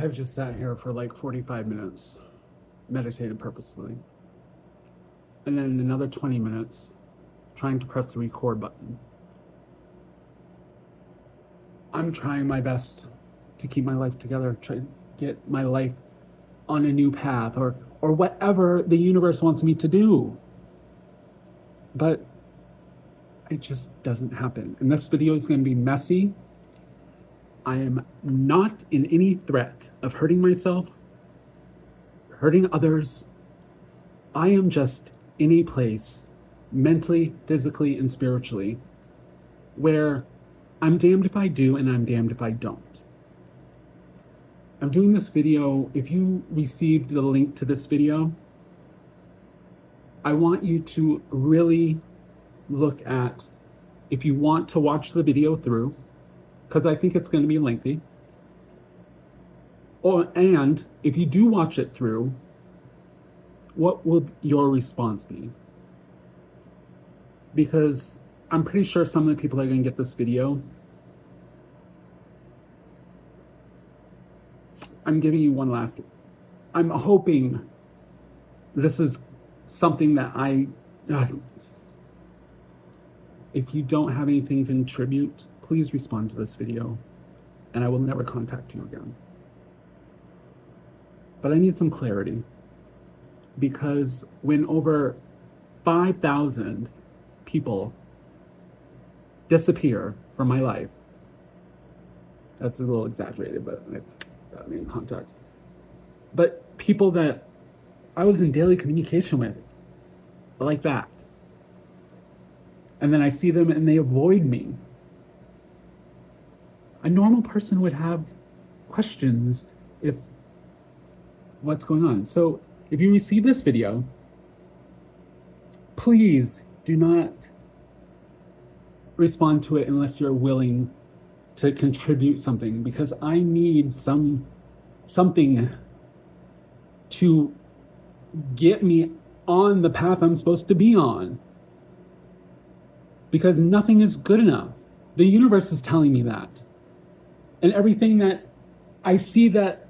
I've just sat here for like 45 minutes, meditated purposely, and then another 20 minutes trying to press the record button. I'm trying my best to keep my life together, try to get my life on a new path or whatever the universe wants me to do. But it just doesn't happen. And this video is going to be messy. I am not in any threat of hurting myself, hurting others. I am just in a place, mentally, physically, and spiritually, where I'm damned if I do and I'm damned if I don't. I'm doing this video. If you received the link to this video, I want you to really look at, if you want to watch the video through, because I think it's going to be lengthy. And if you do watch it through, what will your response be? Because I'm pretty sure some of the people that are going to get this video, I'm giving you one last, I'm hoping this is something that if you don't have anything to contribute, please respond to this video and I will never contact you again. But I need some clarity, because when over 5,000 people disappear from my life, that's a little exaggerated, but that in context. But people that I was in daily communication with, like that, and then I see them and they avoid me. A normal person would have questions if what's going on. So if you receive this video, please do not respond to it unless you're willing to contribute something, because I need something to get me on the path I'm supposed to be on, because nothing is good enough. The universe is telling me that. And everything that I see that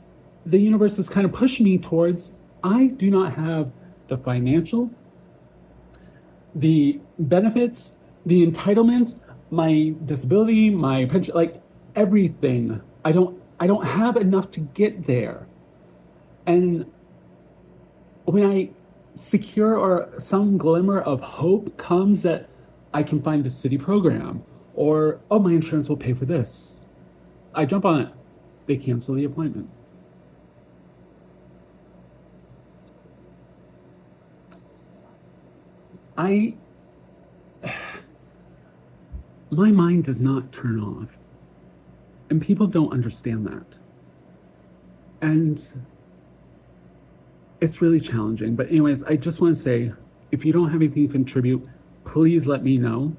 the universe is kind of pushing me towards, I do not have the financial, the benefits, the entitlements, my disability, my pension, like everything. I don't have enough to get there. And when I secure or some glimmer of hope comes that I can find a city program, or, oh, my insurance will pay for this, I jump on it. They cancel the appointment. My mind does not turn off. And people don't understand that. And it's really challenging. But anyways, I just want to say, if you don't have anything to contribute, please let me know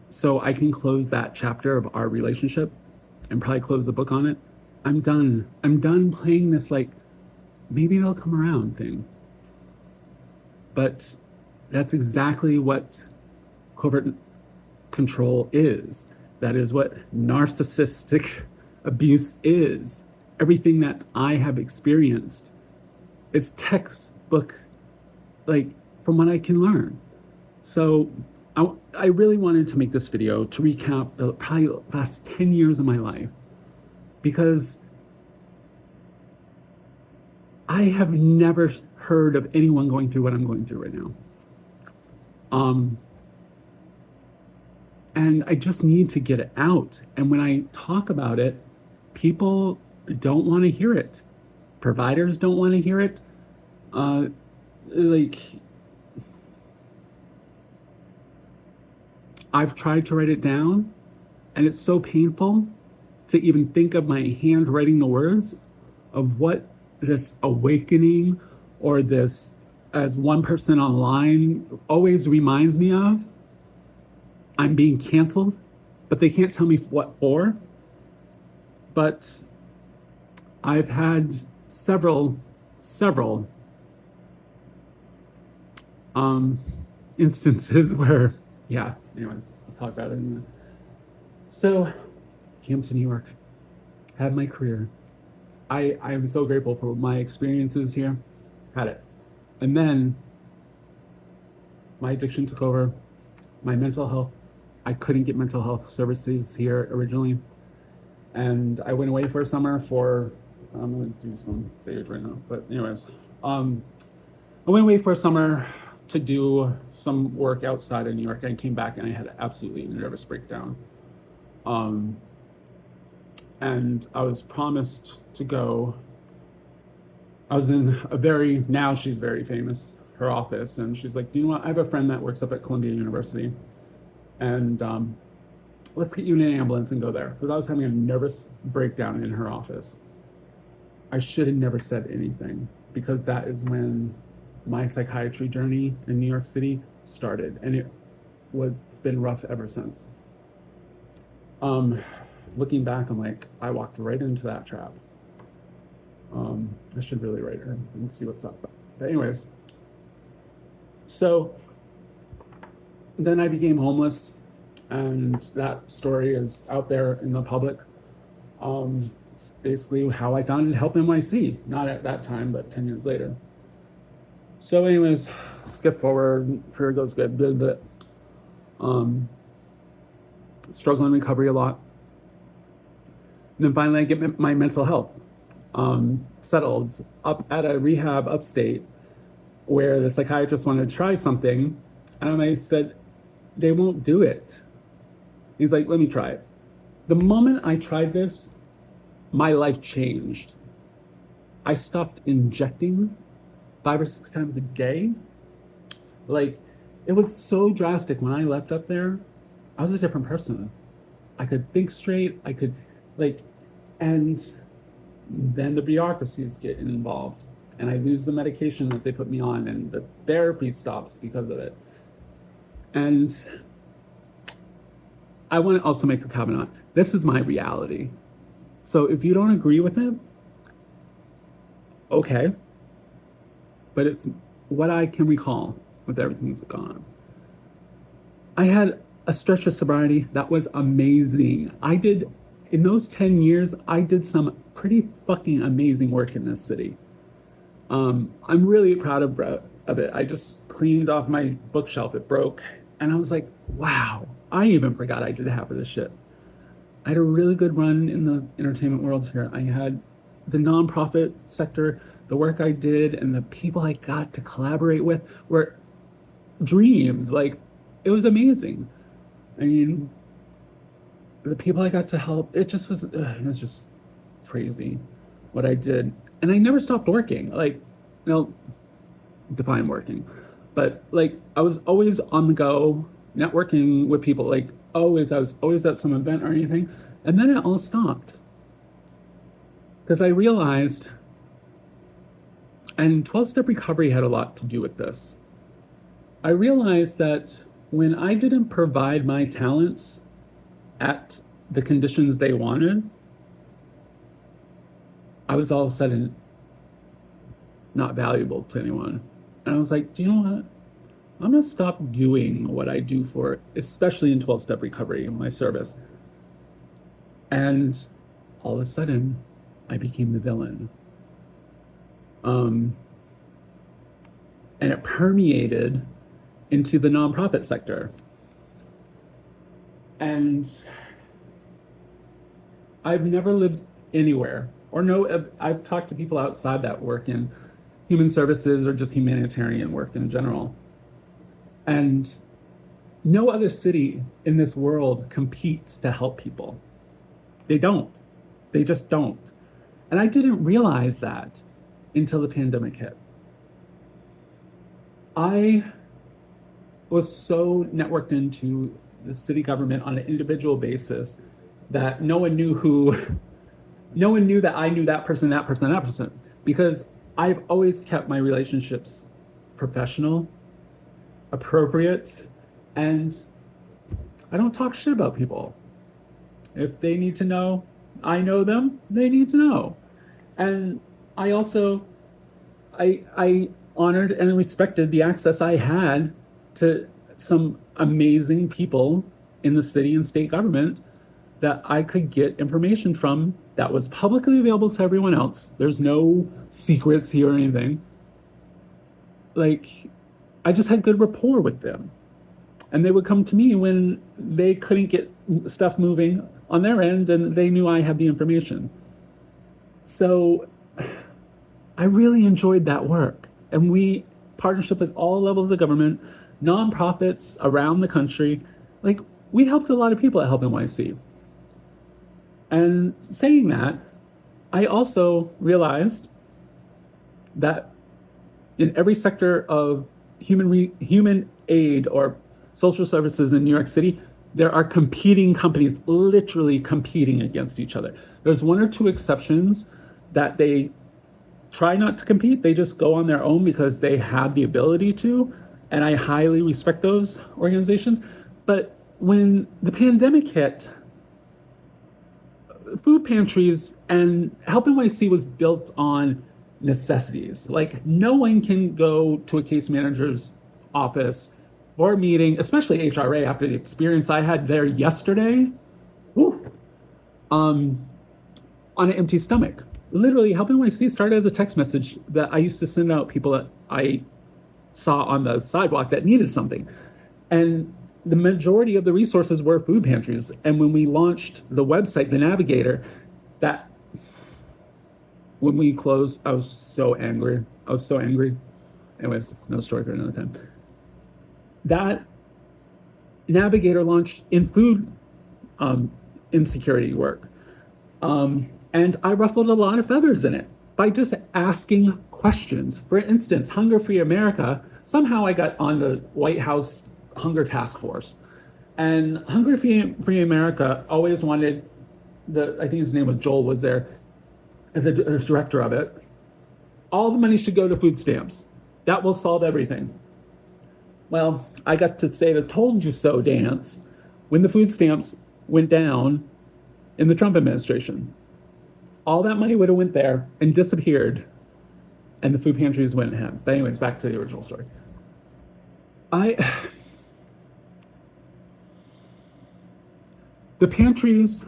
so I can close that chapter of our relationship and probably close the book on it. I'm done. I'm done playing this like, maybe they'll come around thing. But that's exactly what covert control is. That is what narcissistic abuse is. Everything that I have experienced is textbook, like, from what I can learn. So I really wanted to make this video to recap the probably last 10 years of my life, because I have never heard of anyone going through what I'm going through right now. And I just need to get it out. And when I talk about it, people don't want to hear it. Providers don't want to hear it. I've tried to write it down, and it's so painful to even think of my hand writing the words of what this awakening, or this, as one person online always reminds me of, I'm being canceled, but they can't tell me what for. But I've had several instances where, yeah, anyways, I'll talk about it in a minute. So, came to New York, had my career. I am so grateful for my experiences here. Had it. And then my addiction took over, my mental health. I couldn't get mental health services here originally. And I went away for a summer for, I'm gonna do some sage right now, but anyways, I went away for a summer to do some work outside of New York. I came back and I had absolutely a nervous breakdown. Um, and I was promised to go. I was in a very, now she's very famous, her office, and she's like, "Do you know what? I have a friend that works up at Columbia University, and let's get you in an ambulance and go there." Because I was having a nervous breakdown in her office. I should have never said anything, because that is when my psychiatry journey in New York City started, and it's been rough ever since. Looking back, I'm like, I walked right into that trap. I should really write her and see what's up. But anyways, so then I became homeless, and that story is out there in the public. It's basically how I founded Help NYC, not at that time, but 10 years later. So anyways, skip forward, career goes good, blah, blah, blah. Struggle in recovery a lot. And then finally I get my mental health settled up at a rehab upstate, where the psychiatrist wanted to try something, and I said, they won't do it. He's like, let me try it. The moment I tried this, my life changed. I stopped injecting 5 or 6 times a day. Like, it was so drastic. When I left up there, I was a different person. I could think straight, and then the bureaucracies get involved, and I lose the medication that they put me on, and the therapy stops because of it. And I want to also make a caveat. This is my reality. So if you don't agree with it, okay. But it's what I can recall with everything that's gone on. I had a stretch of sobriety that was amazing. In those 10 years, I did some pretty fucking amazing work in this city. I'm really proud of it. I just cleaned off my bookshelf, it broke. And I was like, wow, I even forgot I did half of this shit. I had a really good run in the entertainment world here. I had the nonprofit sector, the work I did, and the people I got to collaborate with were dreams. Like, it was amazing. I mean, the people I got to help, it was just crazy what I did. And I never stopped working. Like, define working. But like, I was always on the go, networking with people. Like, I was always at some event or anything. And then it all stopped. Because I realized, and 12-step recovery had a lot to do with this. I realized that when I didn't provide my talents at the conditions they wanted, I was all of a sudden not valuable to anyone. And I was like, do you know what? I'm gonna stop doing what I do for, especially in 12-step recovery, my service. And all of a sudden, I became the villain. And it permeated into the nonprofit sector. And I've never lived anywhere, I've talked to people outside that work in human services or just humanitarian work in general. And no other city in this world competes to help people. They don't. They just don't. And I didn't realize that until the pandemic hit. I was so networked into the city government on an individual basis that no one knew that I knew that person, because I've always kept my relationships professional, appropriate, and I don't talk shit about people. If they need to know, I know them, they need to know. And I also, I honored and respected the access I had to some amazing people in the city and state government that I could get information from that was publicly available to everyone else. There's no secrets here or anything. Like, I just had good rapport with them. And they would come to me when they couldn't get stuff moving on their end and they knew I had the information. So I really enjoyed that work. And we partnership with all levels of government, nonprofits around the country. Like, we helped a lot of people at Help NYC. And saying that, I also realized that in every sector of human aid or social services in New York City, there are competing companies literally competing against each other. There's one or two exceptions that they try not to compete. They just go on their own because they have the ability to. And I highly respect those organizations. But when the pandemic hit, food pantries and Help NYC was built on necessities. Like, no one can go to a case manager's office for a meeting, especially HRA, after the experience I had there yesterday, on an empty stomach. Literally, Help NYC started as a text message that I used to send out people that I saw on the sidewalk that needed something. And the majority of the resources were food pantries. And when we launched the website, the Navigator, that when we closed, I was so angry. Anyways, no story for another time. That Navigator launched in food insecurity work. And I ruffled a lot of feathers in it by just asking questions. For instance, Hunger Free America, somehow I got on the White House Hunger Task Force. And Hunger Free America always wanted, I think his name was Joel, was there as the director of it. All the money should go to food stamps. That will solve everything. Well, I got to say the told you so dance when the food stamps went down in the Trump administration. All that money would have went there and disappeared, and the food pantries went ahead. But anyways, back to the original story. The pantries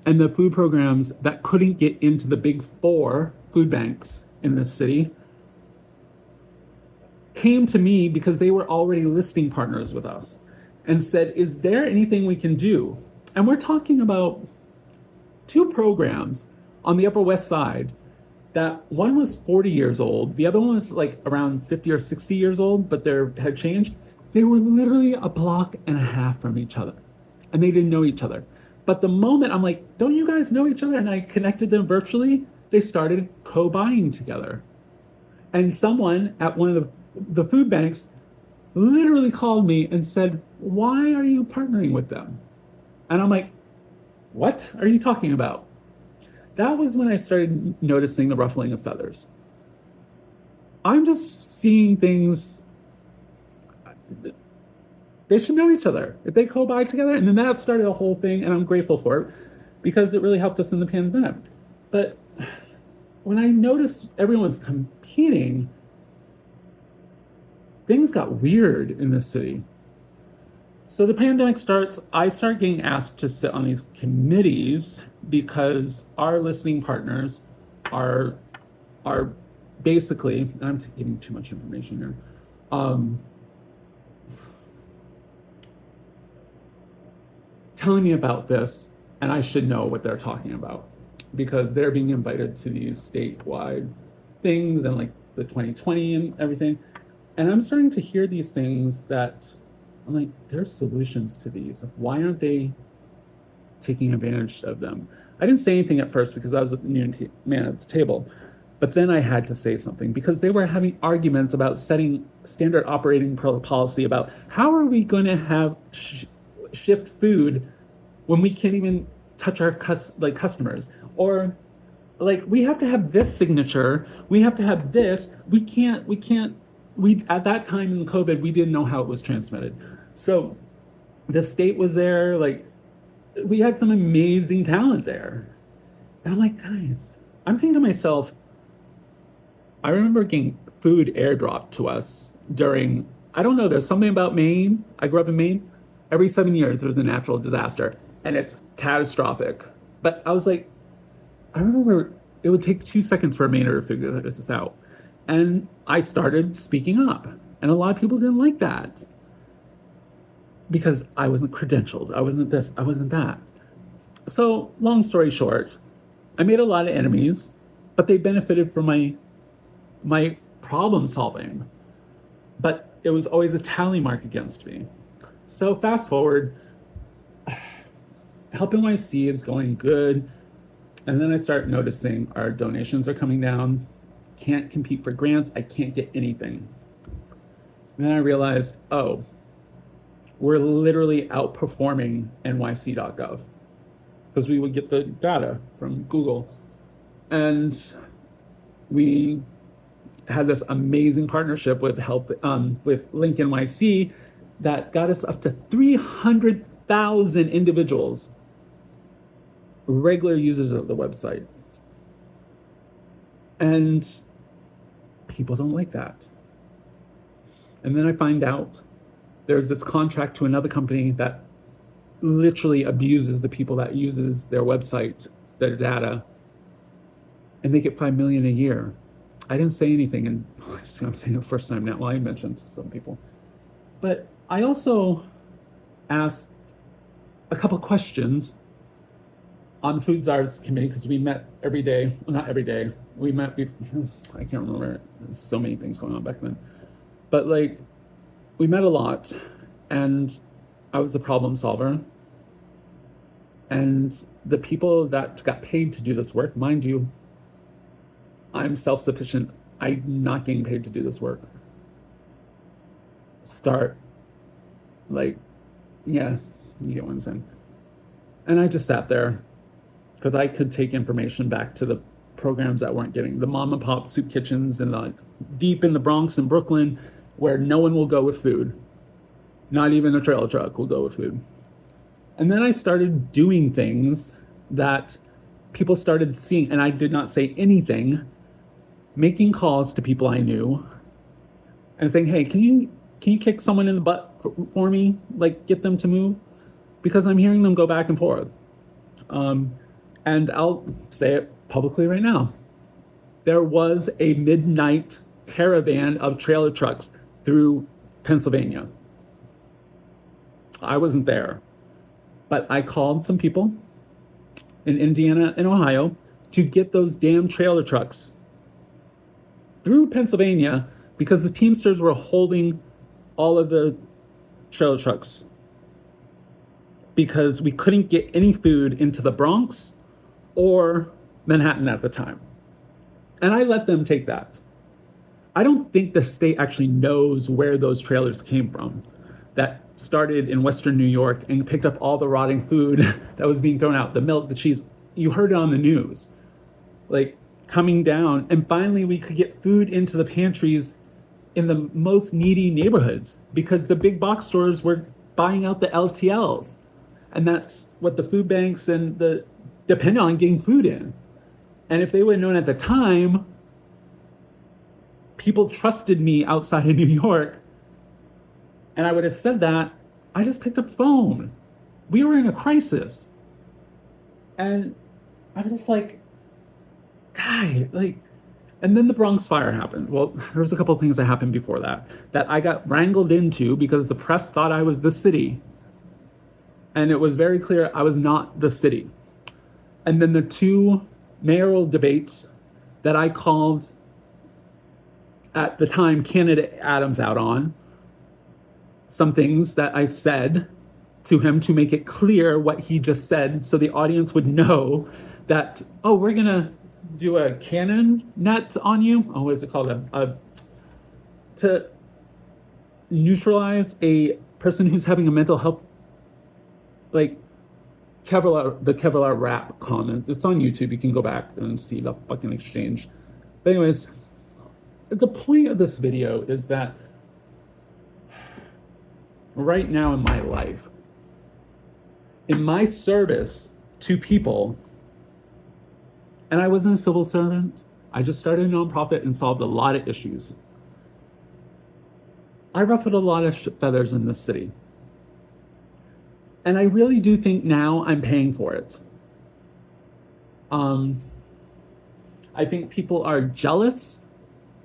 and the food programs that couldn't get into the big 4 food banks in this city came to me because they were already listing partners with us and said, is there anything we can do? And we're talking about 2 programs on the Upper West Side that one was 40 years old. The other one was like around 50 or 60 years old, but they had changed. They were literally a block and a half from each other, and they didn't know each other. But the moment I'm like, don't you guys know each other? And I connected them virtually, they started co-buying together. And someone at one of the food banks literally called me and said, why are you partnering with them? And I'm like, what are you talking about? That was when I started noticing the ruffling of feathers. I'm just seeing things. They should know each other if they co-buy together. And then that started a whole thing, and I'm grateful for it because it really helped us in the pandemic. But when I noticed everyone was competing, things got weird in this city. So the pandemic starts, I start getting asked to sit on these committees because our listening partners are basically, and I'm giving too much information here, telling me about this, and I should know what they're talking about because they're being invited to these statewide things and like the 2020 and everything. And I'm starting to hear these things that I'm like, there's solutions to these. Why aren't they taking advantage of them? I didn't say anything at first because I was the new man at the table, but then I had to say something because they were having arguments about setting standard operating policy about how are we going to have shift food when we can't even touch our customers, or like we have to have this signature, we have to have this, we can't at that time in COVID, we didn't know how it was transmitted. So the state was there, like we had some amazing talent there. And I'm like, guys, I'm thinking to myself, I remember getting food airdropped to us there's something about Maine. I grew up in Maine. Every 7 years, there was a natural disaster. and it's catastrophic. But I was like, I remember it would take 2 seconds for a Maynard to figure this out. And I started speaking up. And a lot of people didn't like that because I wasn't credentialed. I wasn't this, I wasn't that. So, long story short, I made a lot of enemies, but they benefited from my problem solving. But it was always a tally mark against me. So fast forward, Help NYC is going good. And then I start noticing our donations are coming down. Can't compete for grants. I can't get anything. And then I realized, oh, we're literally outperforming nyc.gov because we would get the data from Google. And we had this amazing partnership with Link NYC that got us up to 300,000 individuals, regular users of the website. And people don't like that. And then I find out there's this contract to another company that literally abuses the people that uses their website, their data, and they get $5 million a year. I didn't say anything, and I'm saying it the first time now. Well, I mentioned to some people. But I also asked a couple questions on the Food Czars committee because we met every day. Well, not every day. We met, I can't remember. There's so many things going on back then. But like, we met a lot, and I was the problem solver. And the people that got paid to do this work, mind you, I'm self-sufficient. I'm not getting paid to do this work. Start, like, yeah, you get what I'm saying. And I just sat there because I could take information back to the programs that weren't getting the mom and pop soup kitchens and the deep in the Bronx and Brooklyn where no one will go with food. Not even a trailer truck will go with food. And then I started doing things that people started seeing, and I did not say anything, making calls to people I knew and saying, hey, can you kick someone in the butt for me? Like, get them to move? Because I'm hearing them go back and forth. And I'll say it publicly right now. There was a midnight caravan of trailer trucks through Pennsylvania. I wasn't there, but I called some people in Indiana and Ohio to get those damn trailer trucks through Pennsylvania because the Teamsters were holding all of the trailer trucks because we couldn't get any food into the Bronx or Manhattan at the time. And I let them take that. I don't think the state actually knows where those trailers came from that started in Western New York and picked up all the rotting food that was being thrown out, the milk, the cheese. You heard it on the news, like coming down. And finally we could get food into the pantries in the most needy neighborhoods because the big box stores were buying out the LTLs. And that's what the food banks and depend on getting food in. And if they would have known at the time, people trusted me outside of New York, and I would have said that, I just picked up the phone. We were in a crisis. And I was just like, guy, like, and then the Bronx fire happened. Well, there was a couple of things that happened before that I got wrangled into because the press thought I was the city. And it was very clear I was not the city. And then the two mayoral debates that I called at the time candidate Adams out on, some things that I said to him to make it clear what he just said so the audience would know that, oh, we're going to do a cannon net on you. Oh, what is it called? To neutralize a person who's having a mental health, like the Kevlar rap comment. It's on YouTube. You can go back and see the fucking exchange. But anyways, the point of this video is that right now in my life, in my service to people, and I wasn't a civil servant, I just started a nonprofit and solved a lot of issues. I ruffled a lot of feathers in this city. And I really do think now I'm paying for it. Um, I think people are jealous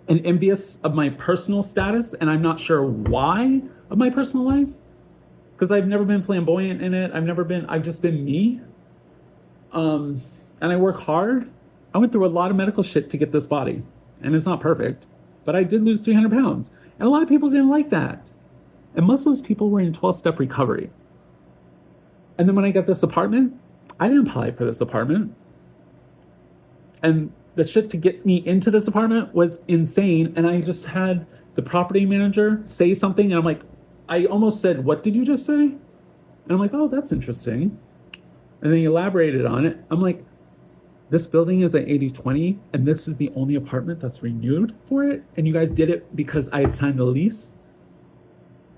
and envious of my personal status, and I'm not sure why of my personal life because I've never been flamboyant in it. I've just been me. Um, and I work hard. I went through a lot of medical shit to get this body, and it's not perfect, but I did lose 300 pounds. And a lot of people didn't like that. And most of those people were in 12-step recovery. And then when I got this apartment, I didn't apply for this apartment. And the shit to get me into this apartment was insane. And I just had the property manager say something, and I'm like, I almost said, "What did you just say?" And I'm like, "Oh, that's interesting." And then he elaborated on it. I'm like, this building is an 80/20, and this is the only apartment that's renewed for it. And you guys did it because I had signed a lease?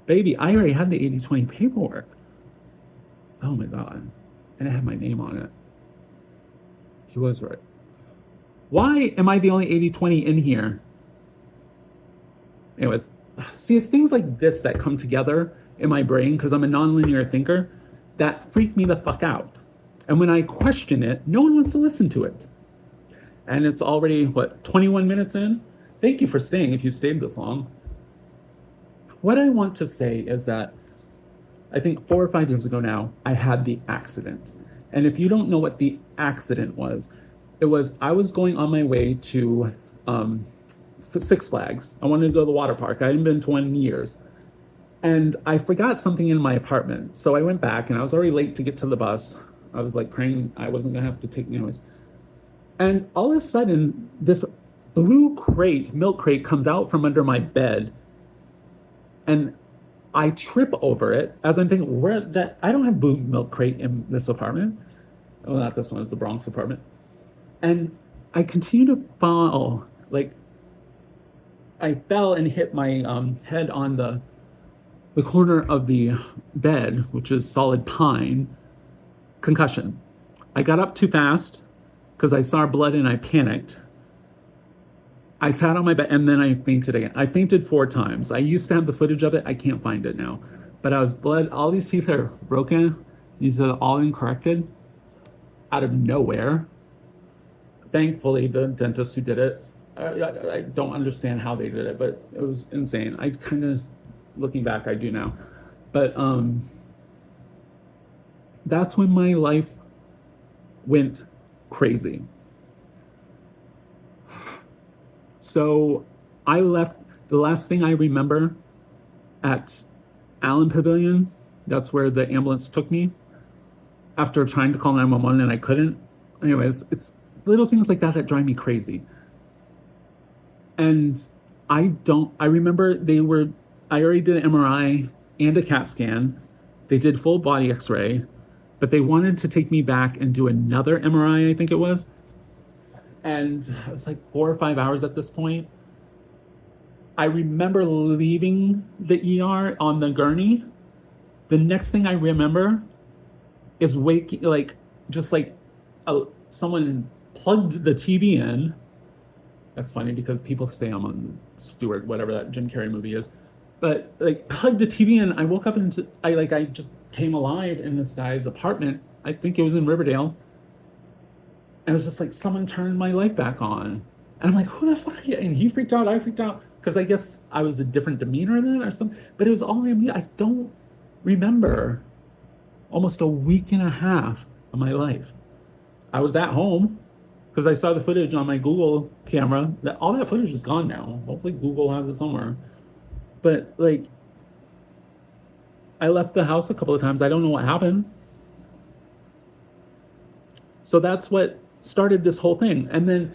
Baby, I already had the 80/20 paperwork. Oh my God. And it had my name on it. He was right. Why am I the only 80/20 in here? Anyways, see, it's things like this that come together in my brain because I'm a nonlinear thinker that freak me the fuck out. And when I question it, no one wants to listen to it. And it's already, 21 minutes in? Thank you for staying if you stayed this long. What I want to say is that I think 4 or 5 years ago now, I had the accident. And if you don't know what the accident was, I was going on my way to Six Flags. I wanted to go to the water park. I hadn't been to one in years. And I forgot something in my apartment. So I went back and I was already late to get to the bus. I was like praying I wasn't gonna have to take anyways. And all of a sudden, this blue milk crate comes out from under my bed. And I trip over it as I'm thinking, I don't have blue milk crate in this apartment. Oh, not this one, it's the Bronx apartment. And I continue to fall, like I fell and hit my head on the corner of the bed, which is solid pine. Concussion. I got up too fast because I saw blood and I panicked. I sat on my bed and then I fainted again. I fainted 4 times. I used to have the footage of it. I can't find it now. But I was blood. All these teeth are broken. These are all incorrected out of nowhere. Thankfully, the dentist who did it, I don't understand how they did it, but it was insane. I kind of, looking back, I do now. But that's when my life went crazy. So I left, the last thing I remember at Allen Pavilion, that's where the ambulance took me after trying to call 911 and I couldn't. Anyways, it's little things like that that drive me crazy. And I remember I already did an MRI and a CAT scan. They did full body x-ray, but they wanted to take me back and do another MRI, I think it was. And it was like 4 or 5 hours at this point. I remember leaving the ER on the gurney. The next thing I remember is waking, someone plugged the TV in. That's funny because people say I'm on Stewart, whatever that Jim Carrey movie is. But plugged the TV in. I woke up and I just came alive in this guy's apartment. I think it was in Riverdale. And it was just like someone turned my life back on. And I'm like, who the fuck are you? And he freaked out, I freaked out. Because I guess I was a different demeanor in it or something. But it was all in me. I don't remember almost a week and a half of my life. I was at home because I saw the footage on my Google camera. All that footage is gone now. Hopefully Google has it somewhere. But I left the house a couple of times. I don't know what happened. So that's what started this whole thing. And then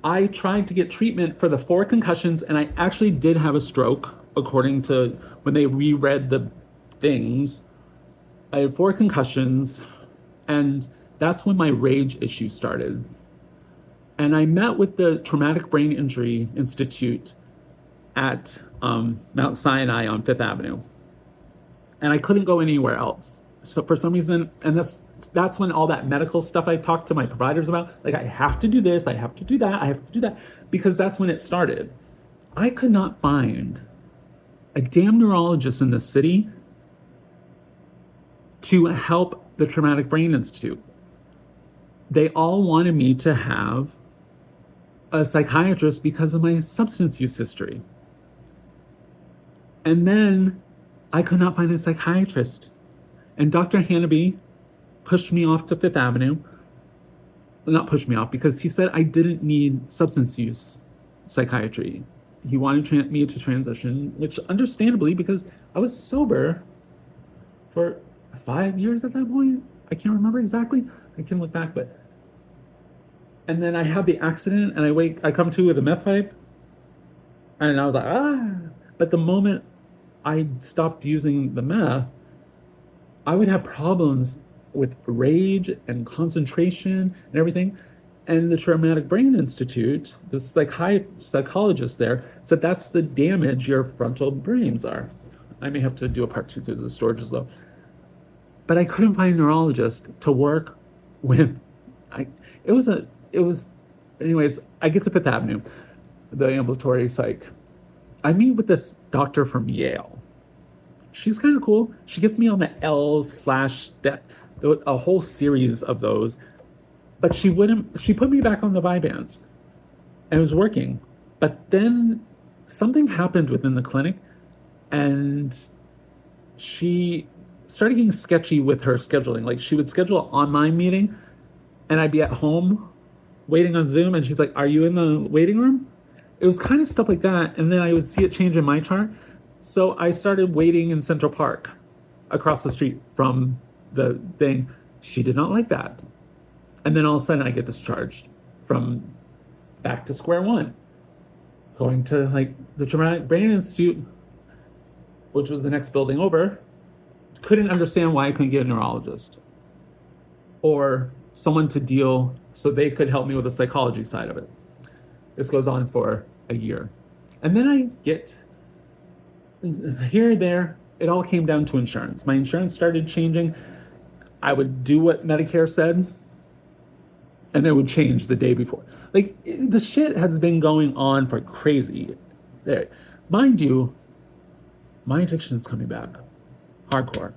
I tried to get treatment for the 4 concussions, and I actually did have a stroke, according to when they reread the things. I had 4 concussions, and that's when my rage issue started. And I met with the Traumatic Brain Injury Institute at Mount Sinai on 5th Avenue. And I couldn't go anywhere else. So for some reason, and that's when all that medical stuff I talked to my providers about, I have to do this, I have to do that, I have to do that, because that's when it started. I could not find a damn neurologist in the city to help the Traumatic Brain Institute. They all wanted me to have a psychiatrist because of my substance use history. And then I could not find a psychiatrist. And Dr. Hanaby pushed me off to Fifth Avenue. Well, not pushed me off, because he said I didn't need substance use psychiatry. He wanted me to transition, which understandably, because I was sober for 5 years at that point. I can't remember exactly. I can look back, but. And then I have the accident and I come to with a meth pipe. And I was like, ah. But the moment I stopped using the meth, I would have problems with rage and concentration and everything. And the Traumatic Brain Institute, the psychologist there, said that's the damage your frontal brains are. I may have to do a part 2 because the storage is low. But I couldn't find a neurologist to work with. Anyways, I get to Fifth Avenue, the ambulatory psych. I meet with this doctor from Yale. She's kind of cool. She gets me on the a whole series of those, but she put me back on the Vyvanse, and it was working. But then something happened within the clinic, and she started getting sketchy with her scheduling. Like, she would schedule an online meeting, and I'd be at home waiting on Zoom, and she's like, "Are you in the waiting room?" It was kind of stuff like that, and then I would see it change in my chart. So I started waiting in Central Park across the street from the thing. She did not like that. And then all of a sudden I get discharged from back to square one, going to like the Traumatic Brain Institute, which was the next building over. Couldn't understand why I couldn't get a neurologist or someone to deal so they could help me with the psychology side of it. This goes on for a year. And then I get here and there, it all came down to insurance. My insurance started changing. I would do what Medicare said, and it would change the day before. Like, the shit has been going on for crazy. There, mind you, my addiction is coming back. Hardcore.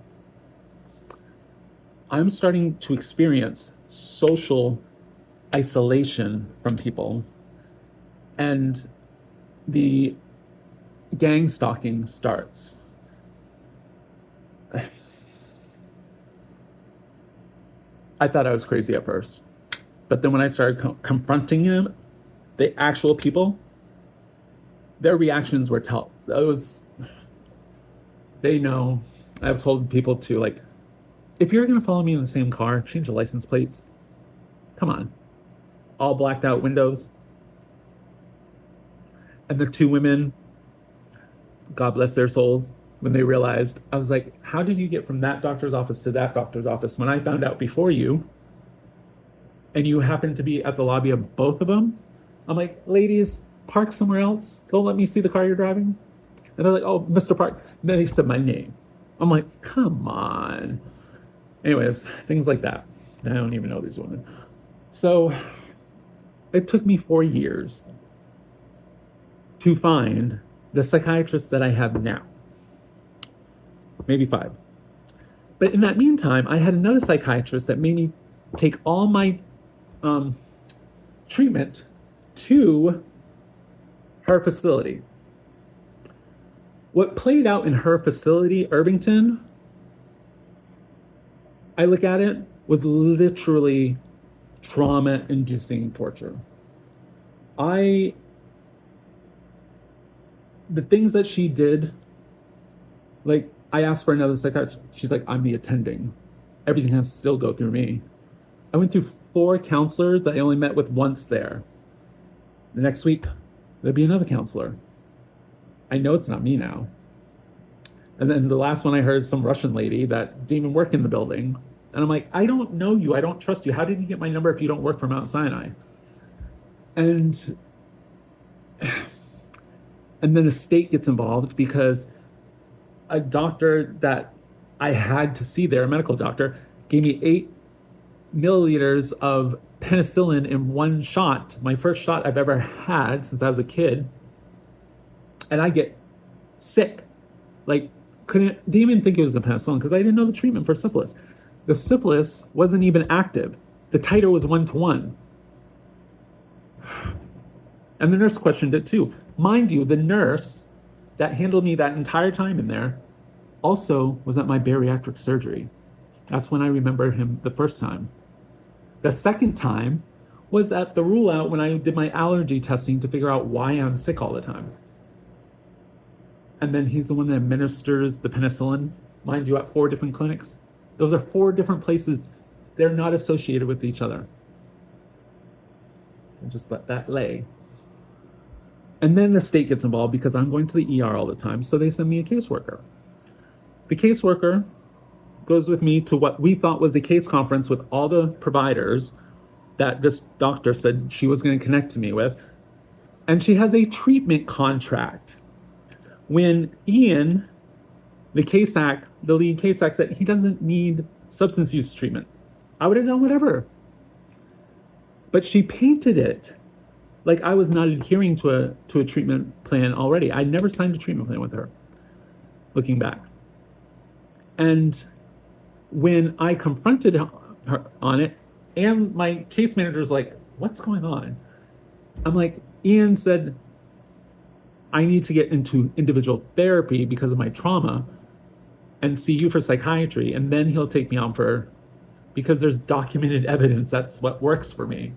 I'm starting to experience social isolation from people, and the gang stalking starts. I thought I was crazy at first, but then when I started confronting him, the actual people, their reactions were they know. I've told people to, like, if you're gonna follow me in the same car, change the license plates. Come on. All blacked out windows. And the two women, God bless their souls, when they realized, I was like, how did you get from that doctor's office to that doctor's office when I found out before you, and you happened to be at the lobby of both of them? I'm like, ladies, park somewhere else. Don't let me see the car you're driving. And they're like, oh, Mr. Park. And then they said my name. I'm like, come on. Anyways, things like that. I don't even know these women. So it took me 4 years to find the psychiatrist that I have now. Maybe 5. But in that meantime, I had another psychiatrist that made me take all my treatment to her facility. What played out in her facility, Irvington, I look at it, was literally trauma-inducing torture. The things that she did, like, I asked for another psychiatrist. She's like, I'm the attending. Everything has to still go through me. I went through 4 counselors that I only met with once there. The next week, there'd be another counselor. I know it's not me now. And then the last one I heard is some Russian lady that didn't even work in the building. And I'm like, I don't know you. I don't trust you. How did you get my number if you don't work for Mount Sinai? And then the state gets involved because a doctor that I had to see there, a medical doctor, gave me 8 milliliters of penicillin in one shot, my first shot I've ever had since I was a kid. And I get sick. Like, didn't even think it was a penicillin because I didn't know the treatment for syphilis. The syphilis wasn't even active. The titer was 1 to 1. And the nurse questioned it too. Mind you, the nurse that handled me that entire time in there also was at my bariatric surgery. That's when I remember him the first time. The second time was at the rule out when I did my allergy testing to figure out why I'm sick all the time. And then he's the one that administers the penicillin, mind you, at 4 different clinics. Those are 4 different places. They're not associated with each other. And just let that lay. And then the state gets involved because I'm going to the ER all the time, so they send me a caseworker. The caseworker goes with me to what we thought was a case conference with all the providers that this doctor said she was going to connect to me with. And she has a treatment contract. When Ian, the lead case act, said he doesn't need substance use treatment, I would have done whatever. But she painted it like I was not adhering to a treatment plan already. I never signed a treatment plan with her, looking back. And when I confronted her on it, and my case manager's like, what's going on? I'm like, Ian said, I need to get into individual therapy because of my trauma and see you for psychiatry. And then he'll take me on because there's documented evidence that's what works for me.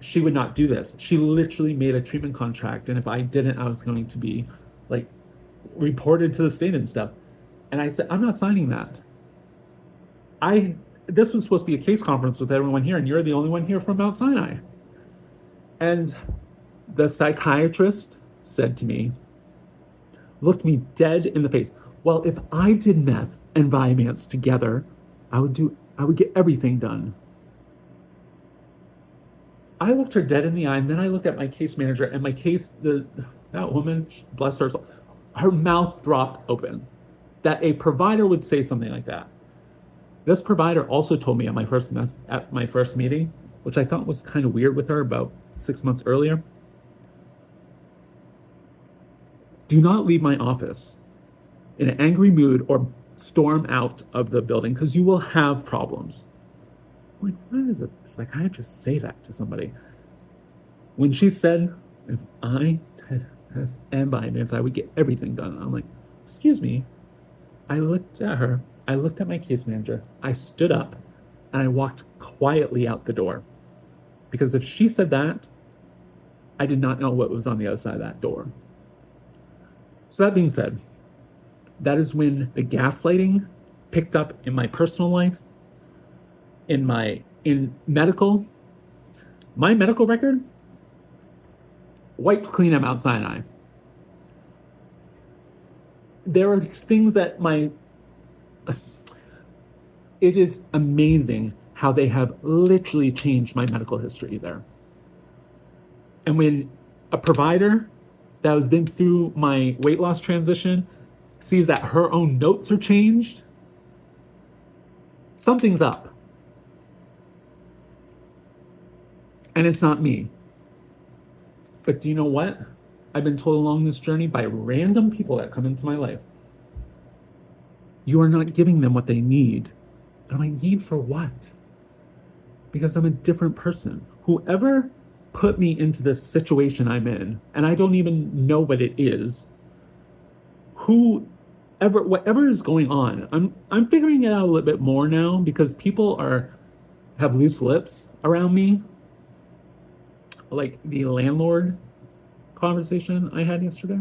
She would not do this. She literally made a treatment contract. And if I didn't, I was going to be like reported to the state and stuff. And I said, I'm not signing that. This was supposed to be a case conference with everyone here, and you're the only one here from Mount Sinai. And the psychiatrist said to me, looked me dead in the face. Well, if I did meth and Vyvanse together, I would get everything done. I looked her dead in the eye, and then I looked at my case manager, and that woman, bless her soul, her mouth dropped open. That a provider would say something like that. This provider also told me at my first meeting, which I thought was kind of weird with her about 6 months earlier, do not leave my office in an angry mood or storm out of the building because you will have problems. I'm like, why does a psychiatrist say that to somebody? When she said, if I had Vyvanse, I would get everything done. I'm like, excuse me. I looked at her, I looked at my case manager, I stood up, and I walked quietly out the door. Because if she said that, I did not know what was on the other side of that door. So that being said, that is when the gaslighting picked up in my personal life, in medical. My medical record wiped clean at Mount Sinai. There are things that it is amazing how they have literally changed my medical history there. And when a provider that has been through my weight loss transition sees that her own notes are changed, something's up. And it's not me. But do you know what? I've been told along this journey by random people that come into my life, you are not giving them what they need. And I'm like, need for what? Because I'm a different person. Whoever put me into this situation I'm in, and I don't even know what it is, whatever is going on, I'm figuring it out a little bit more now because people have loose lips around me. Like the landlord conversation I had yesterday.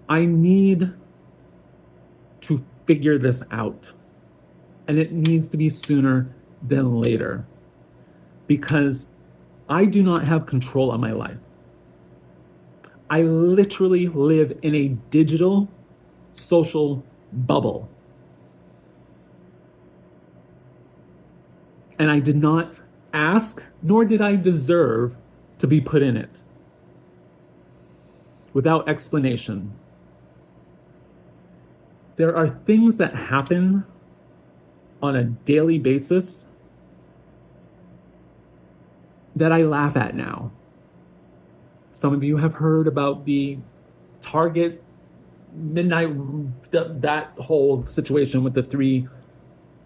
I need to figure this out. And it needs to be sooner than later. Because I do not have control of my life. I literally live in a digital social bubble. And I did not ask, nor did I deserve to be put in it without explanation. There are things that happen on a daily basis that I laugh at now. Some of you have heard about the Target midnight, that whole situation with the 3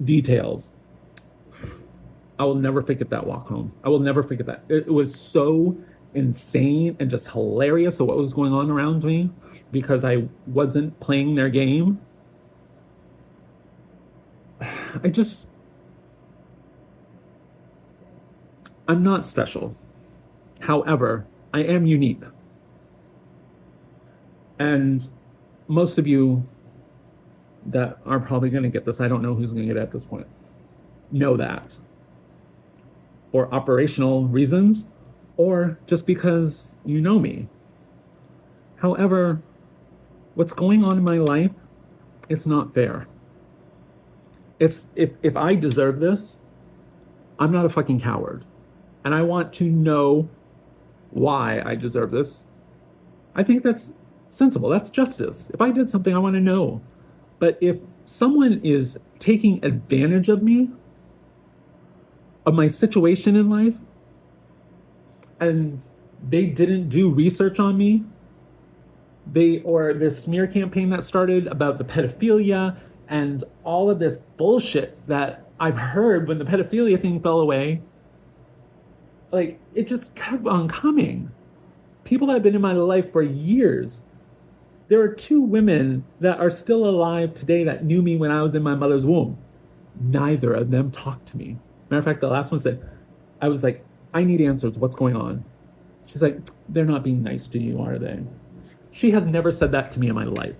details. I will never forget that walk home. I will never forget that. It was so insane and just hilarious of what was going on around me because I wasn't playing their game. I'm not special. However, I am unique. And most of you that are probably going to get this, I don't know who's going to get it at this point, know that. For operational reasons, or just because you know me. However, what's going on in my life, it's not fair. It's if I deserve this, I'm not a fucking coward. And I want to know why I deserve this. I think that's sensible. That's justice. If I did something, I want to know. But if someone is taking advantage of me, of my situation in life, and they didn't do research on me, or this smear campaign that started about the pedophilia and all of this bullshit that I've heard when the pedophilia thing fell away, like, it just kept on coming. People that have been in my life for years. There are 2 women that are still alive today that knew me when I was in my mother's womb. Neither of them talked to me. Matter of fact, the last one said, I was like, I need answers. What's going on? She's like, they're not being nice to you, are they? She has never said that to me in my life.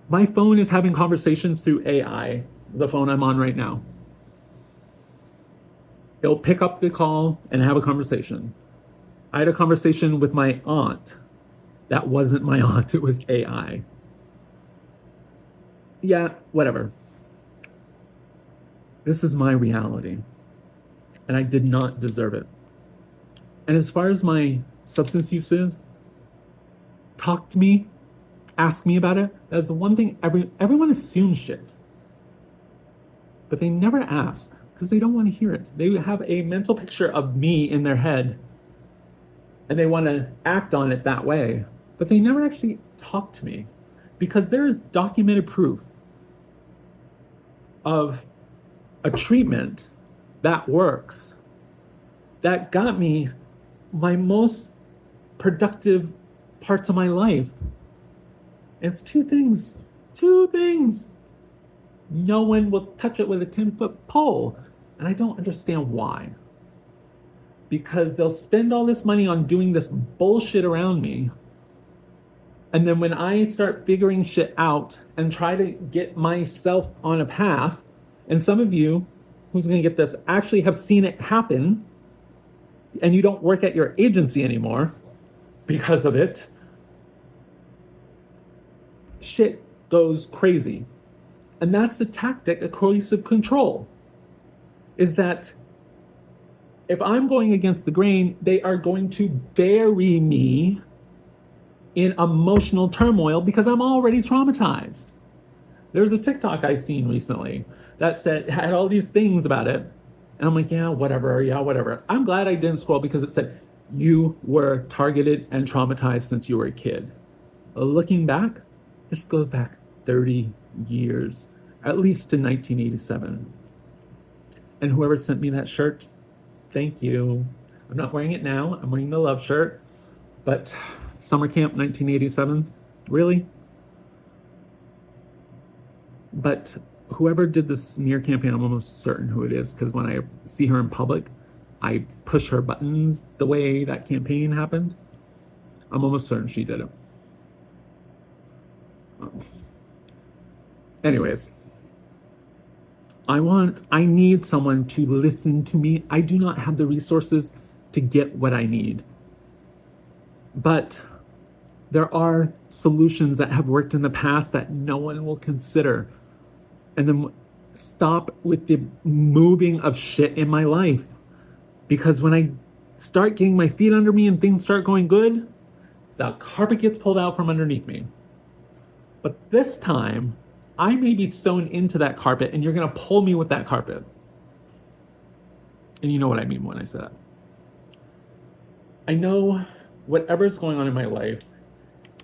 My phone is having conversations through AI, the phone I'm on right now. It'll pick up the call and have a conversation. I had a conversation with my aunt. That wasn't my aunt, it was AI. Yeah, whatever. This is my reality, and I did not deserve it. And as far as my substance use is, talk to me, ask me about it. That's the one thing everyone assumes shit. But they never ask because they don't want to hear it. They have a mental picture of me in their head and they want to act on it that way. But they never actually talk to me because there is documented proof of a treatment that works, that got me my most productive parts of my life. It's 2 things. 2 things. No one will touch it with a 10-foot pole. And I don't understand why. Because they'll spend all this money on doing this bullshit around me. And then when I start figuring shit out and try to get myself on a path, and some of you who's going to get this actually have seen it happen, and you don't work at your agency anymore because of it, shit goes crazy. And that's the tactic of coercive control, is that if I'm going against the grain, they are going to bury me in emotional turmoil because I'm already traumatized. There's a TikTok I seen recently that had all these things about it. And I'm like, yeah, whatever. I'm glad I didn't scroll because it said, you were targeted and traumatized since you were a kid. Looking back, this goes back 30 years, at least to 1987. And whoever sent me that shirt, thank you. I'm not wearing it now. I'm wearing the love shirt. But summer camp 1987, really? But whoever did the smear campaign, I'm almost certain who it is, because when I see her in public, I push her buttons the way that campaign happened. I'm almost certain she did it. Anyways, I need someone to listen to me. I do not have the resources to get what I need. But there are solutions that have worked in the past that no one will consider. And then stop with the moving of shit in my life. Because when I start getting my feet under me and things start going good, the carpet gets pulled out from underneath me. But this time, I may be sewn into that carpet and you're going to pull me with that carpet. And you know what I mean when I say that. I know whatever's going on in my life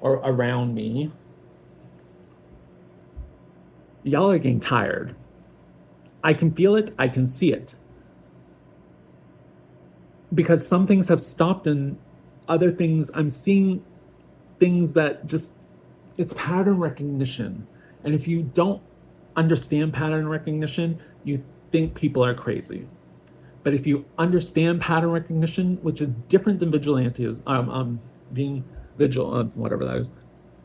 or around me, y'all are getting tired. I can feel it, I can see it. Because some things have stopped and other things, I'm seeing things that just, it's pattern recognition. And if you don't understand pattern recognition, you think people are crazy. But if you understand pattern recognition, which is different than vigilantism, being vigilant, whatever that is,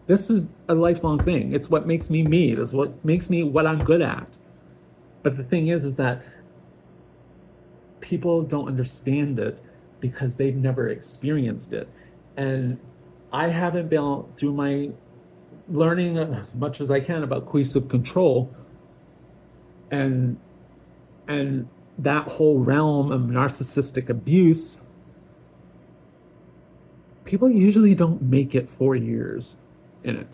this is a lifelong thing. It's what makes me me. This is what makes me what I'm good at. But the thing is that people don't understand it because they've never experienced it. And I haven't been through my learning as much as I can about cohesive control and that whole realm of narcissistic abuse. People usually don't make it 4 years in it.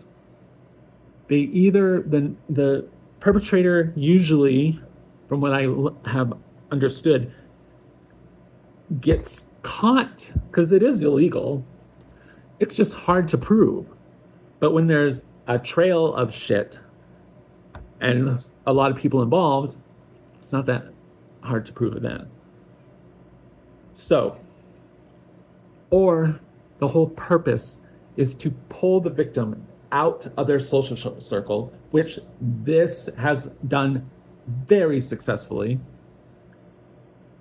They either, the perpetrator usually, from what I have understood, gets caught because it is illegal. It's just hard to prove. But when there's a trail of shit and a lot of people involved, it's not that hard to prove it then. So, or the whole purpose is to pull the victim out of their social circles, which this has done very successfully,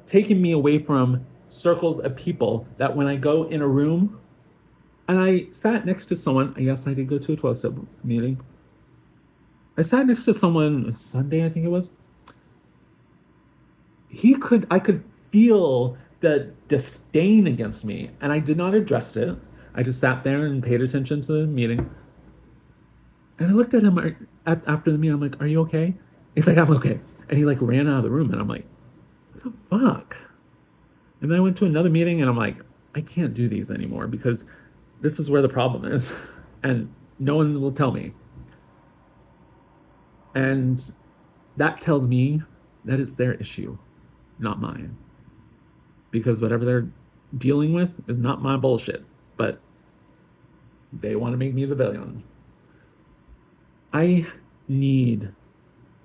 taking me away from circles of people that when I go in a room, and I sat next to someone, yes, I did go to a 12-step meeting. I sat next to someone Sunday, I think it was. I could feel the disdain against me, and I did not address it. I just sat there and paid attention to the meeting. And I looked at him after the meeting. I'm like, "Are you okay?" He's like, "I'm okay." And he like ran out of the room, and I'm like, "What the fuck?" And then I went to another meeting, and I'm like, "I can't do these anymore because this is where the problem is, and no one will tell me." And that tells me that it's their issue, not mine. Because whatever they're dealing with is not my bullshit, but they want to make me the villain. I need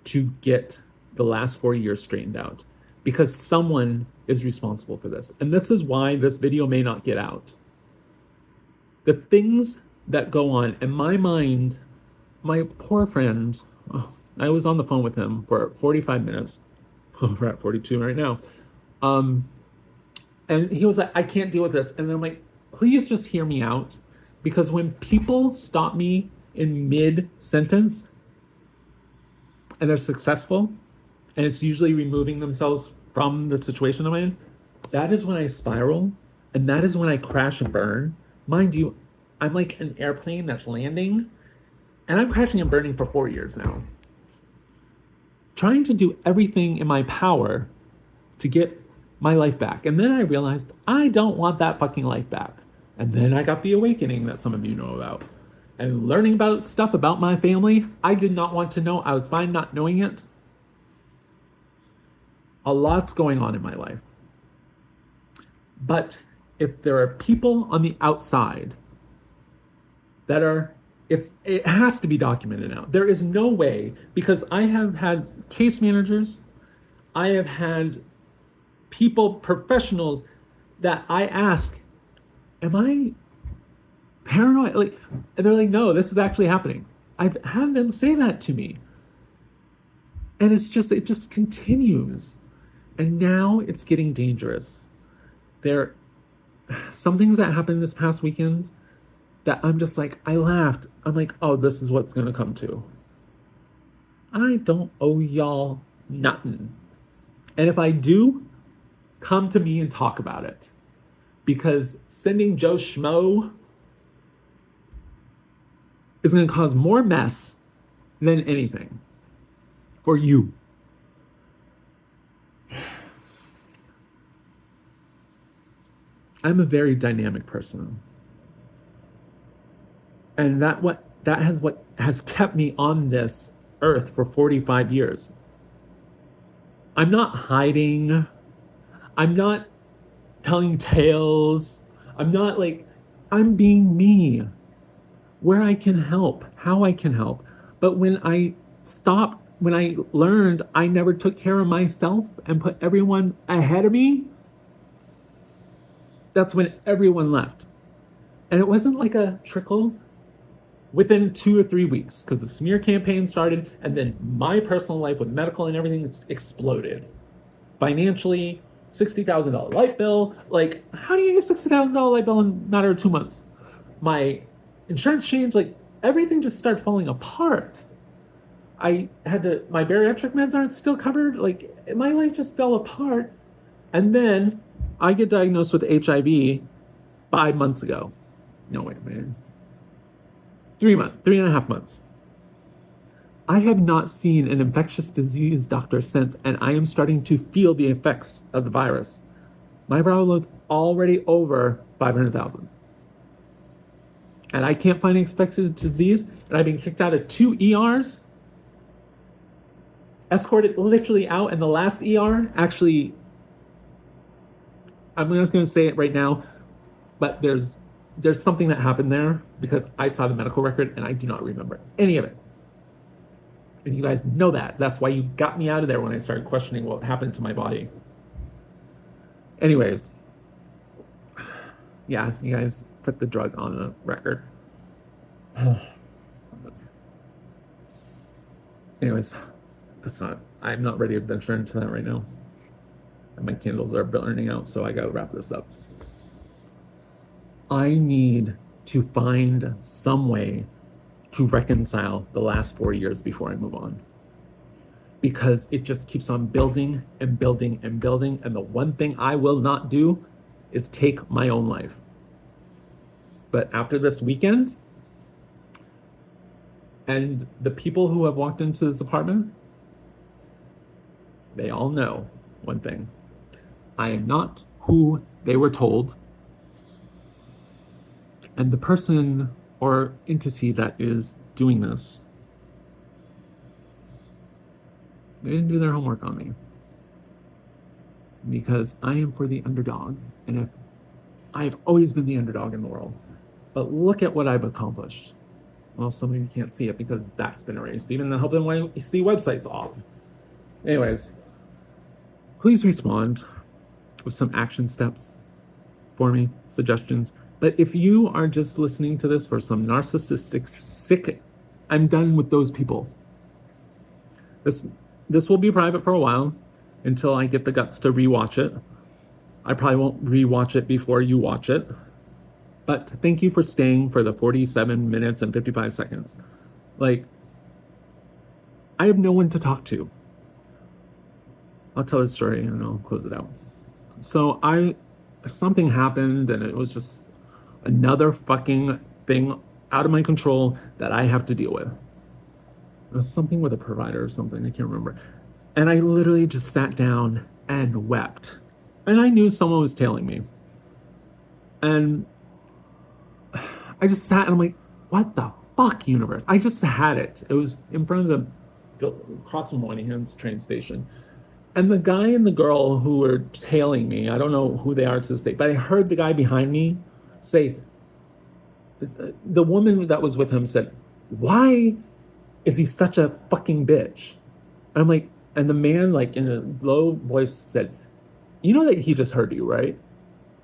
to get the last 4 years straightened out because someone is responsible for this. And this is why this video may not get out. The things that go on in my mind, my poor friend, I was on the phone with him for 45 minutes. We're at 42 right now. And he was like, "I can't deal with this." And then I'm like, please just hear me out. Because when people stop me in mid-sentence and they're successful, and it's usually removing themselves from the situation I'm in, that is when I spiral, and that is when I crash and burn. Mind you, I'm like an airplane that's landing, and I'm crashing and burning for 4 years now. Trying to do everything in my power to get my life back. And then I realized I don't want that fucking life back. And then I got the awakening that some of you know about. And learning about stuff about my family, I did not want to know. I was fine not knowing it. A lot's going on in my life. But if there are people on the outside that are, it has to be documented now. There is no way, because I have had case managers, I have had people, professionals that I ask, am I paranoid? Like, and they're like, no, this is actually happening. I've had them say that to me. And it just continues. And now it's getting dangerous. There are some things that happened this past weekend that I'm just like, I laughed. I'm like, oh, this is what's going to come to. I don't owe y'all nothing. And if I do, come to me and talk about it. Because sending Joe Schmo is going to cause more mess than anything for you. I'm a very dynamic person. And that has kept me on this earth for 45 years. I'm not hiding. I'm not telling tales. I'm not like, I'm being me where I can help, how I can help. But when I learned I never took care of myself and put everyone ahead of me, that's when everyone left. And it wasn't like a trickle within 2 or 3 weeks because the smear campaign started, and then my personal life with medical and everything exploded. Financially, $60,000 light bill. Like, how do you get $60,000 light bill in a matter of 2 months? My insurance changed. Like, everything just started falling apart. My bariatric meds aren't still covered. Like, my life just fell apart. And then I get diagnosed with HIV 5 months ago. No, wait a minute. 3 months, 3.5 months. I have not seen an infectious disease doctor since, and I am starting to feel the effects of the virus. My viral load's already over 500,000. And I can't find an infectious disease, and I've been kicked out of 2 ERs, escorted literally out, and the last ER actually, I'm just going to say it right now, but there's something that happened there because I saw the medical record and I do not remember any of it. And you guys know that. That's why you got me out of there when I started questioning what happened to my body. Anyways, yeah, you guys put the drug on the record. Anyways, I'm not ready to venture into that right now. And my candles are burning out, so I gotta wrap this up. I need to find some way to reconcile the last 4 years before I move on. Because it just keeps on building and building and building. And the one thing I will not do is take my own life. But after this weekend, and the people who have walked into this apartment, they all know one thing. I am not who they were told. And the person or entity that is doing this, they didn't do their homework on me. Because I am for the underdog. And I've always been the underdog in the world. But look at what I've accomplished. Well, some of you can't see it because that's been erased. Even the Help NYC website's off. Anyways, please respond with some action steps for me, suggestions. But if you are just listening to this for some narcissistic, sick, I'm done with those people. This will be private for a while until I get the guts to rewatch it. I probably won't rewatch it before you watch it. But thank you for staying for the 47 minutes and 55 seconds. Like, I have no one to talk to. I'll tell the story and I'll close it out. So something happened and it was just another fucking thing out of my control that I have to deal with. It was something with a provider or something, I can't remember. And I literally just sat down and wept. And I knew someone was tailing me. And I just sat and I'm like, what the fuck, universe? I just had it. It was in front of across from Moynihan's train station. And the guy and the girl who were tailing me, I don't know who they are to this day, but I heard the guy behind me say, the woman that was with him said, why is he such a fucking bitch? And I'm like, and the man, like in a low voice, said, you know that he just heard you, right?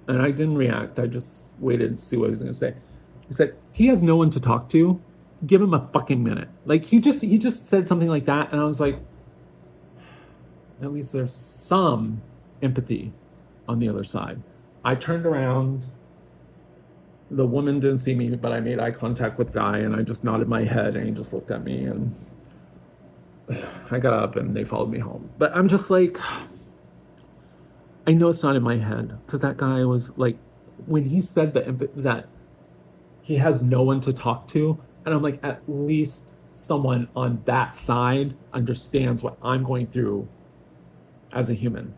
And I didn't react. I just waited to see what he was going to say. He said, he has no one to talk to. Give him a fucking minute. Like, he just said something like that. And I was like, at least there's some empathy on the other side. I turned around. The woman didn't see me, but I made eye contact with Guy, and I just nodded my head, and he just looked at me, and I got up, and they followed me home. But I'm just like, I know it's not in my head, because that guy was like, when he said that he has no one to talk to, and I'm like, at least someone on that side understands what I'm going through as a human.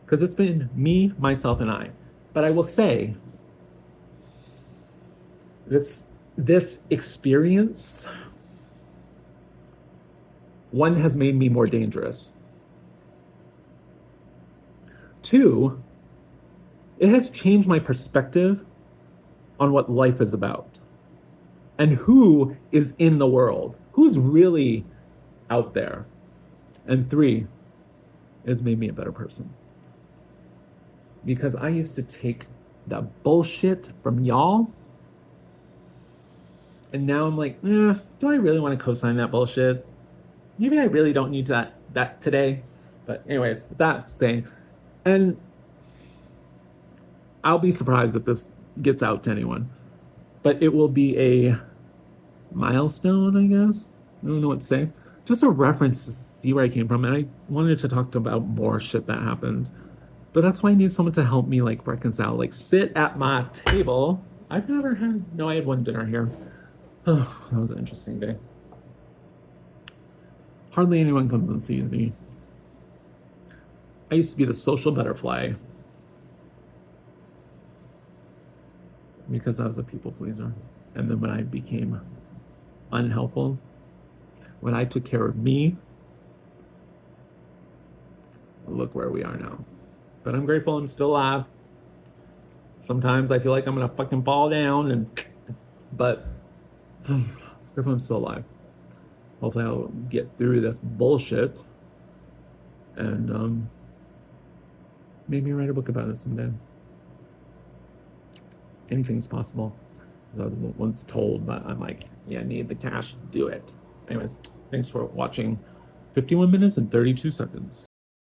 Because it's been me, myself, and I. But I will say, this experience, one, has made me more dangerous. 2, it has changed my perspective on what life is about and who is in the world, who's really out there. And 3, it has made me a better person. Because I used to take the bullshit from y'all, and now I'm like, do I really want to co-sign that bullshit? Maybe I really don't need that today. But anyways, with that saying, and I'll be surprised if this gets out to anyone, but it will be a milestone, I guess. I don't know what to say. Just a reference to see where I came from. And I wanted to talk about more shit that happened. But that's why I need someone to help me like reconcile, like sit at my table. I've never had, no, I had one dinner here. Oh, that was an interesting day. Hardly anyone comes and sees me. I used to be the social butterfly because I was a people pleaser. And then when I became unhelpful, when I took care of me, look where we are now. But I'm grateful I'm still alive. Sometimes I feel like I'm gonna fucking fall down, but grateful I'm still alive. Hopefully I'll get through this bullshit and maybe write a book about it someday. Anything's possible. As I was once told, but I'm like, yeah, I need the cash, do it. Anyways, thanks for watching. 51 minutes and 32 seconds.